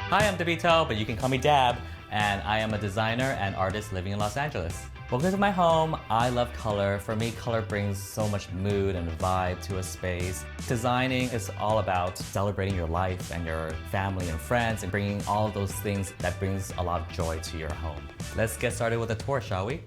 Hi, I'm Dabito, but you can call me Dab, and I am a designer and artist living in Los Angeles. Welcome to my home. I love color. For me, color brings so much mood and vibe to a space. Designing is all about celebrating your life and your family and friends and bringing all of those things that brings a lot of joy to your home. Let's get started with a tour, shall we?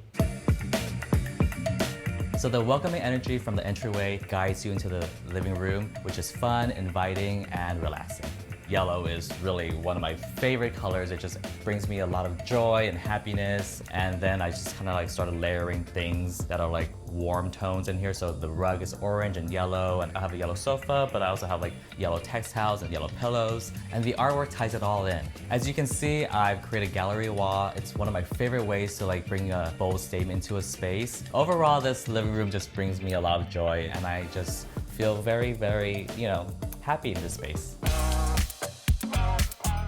So the welcoming energy from the entryway guides you into the living room, which is fun, inviting, and relaxing. Yellow is really one of my favorite colors. It just brings me a lot of joy and happiness. And then I just kind of like started layering things that are like warm tones in here. So the rug is orange and yellow, and I have a yellow sofa, but I also have like yellow textiles and yellow pillows. And the artwork ties it all in. As you can see, I've created a gallery wall. It's one of my favorite ways to like bring a bold statement into a space. Overall, this living room just brings me a lot of joy, and I just feel very, very, happy in this space.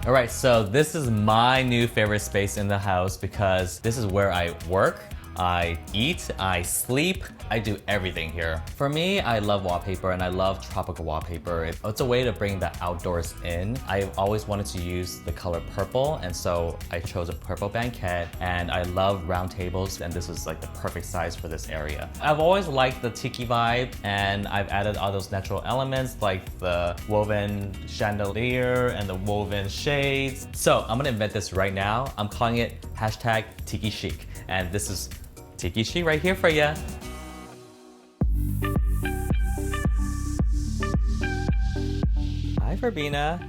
All right, so this is my new favorite space in the house because this is where I work, I eat, I sleep, I do everything here. For me, I love wallpaper and I love tropical wallpaper. It's a way to bring the outdoors in. I've always wanted to use the color purple, and so I chose a purple banquette, and I love round tables, and this is like the perfect size for this area. I've always liked the tiki vibe, and I've added all those natural elements like the woven chandelier and the woven shades. So I'm gonna invent this right now. I'm calling it #Tiki Chic, and this is Tiki Chic right here for ya. Hi, Verbena.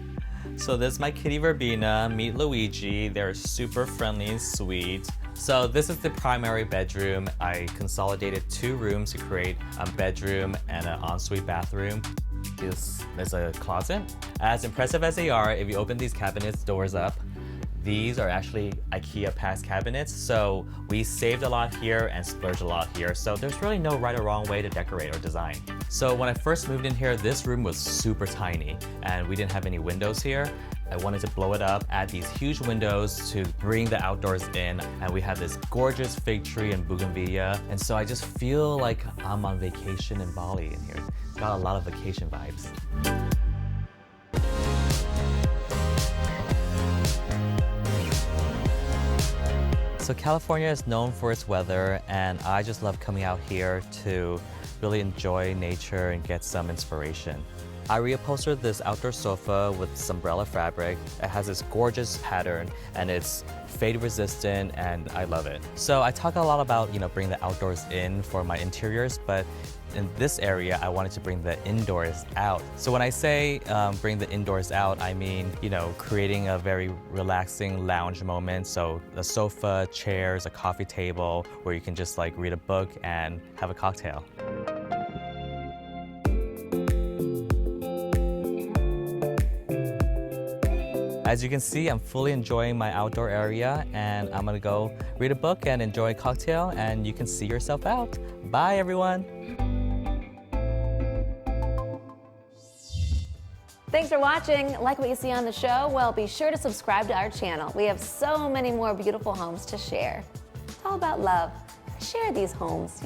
So this is my kitty Verbena. Meet Luigi. They're super friendly and sweet. So this is the primary bedroom. I consolidated 2 rooms to create a bedroom and an ensuite bathroom. This is a closet. As impressive as they are, if you open these cabinets doors up, these are actually IKEA past cabinets, so we saved a lot here and splurged a lot here, so there's really no right or wrong way to decorate or design. So when I first moved in here, this room was super tiny, and we didn't have any windows here. I wanted to blow it up, add these huge windows to bring the outdoors in, and we have this gorgeous fig tree and bougainvillea, and so I just feel like I'm on vacation in Bali in here. It's got a lot of vacation vibes. So California is known for its weather, and I just love coming out here to really enjoy nature and get some inspiration. I reupholstered this outdoor sofa with umbrella fabric. It has this gorgeous pattern, and it's fade resistant, and I love it. So I talk a lot about, bring the outdoors in for my interiors, but in this area, I wanted to bring the indoors out. So when I say bring the indoors out, I mean, creating a very relaxing lounge moment. So a sofa, chairs, a coffee table where you can just like read a book and have a cocktail. As you can see, I'm fully enjoying my outdoor area, and I'm gonna go read a book and enjoy a cocktail, and you can see yourself out. Bye, everyone. Thanks for watching. Like what you see on the show? Well, be sure to subscribe to our channel. We have so many more beautiful homes to share. It's all about love. Share these homes,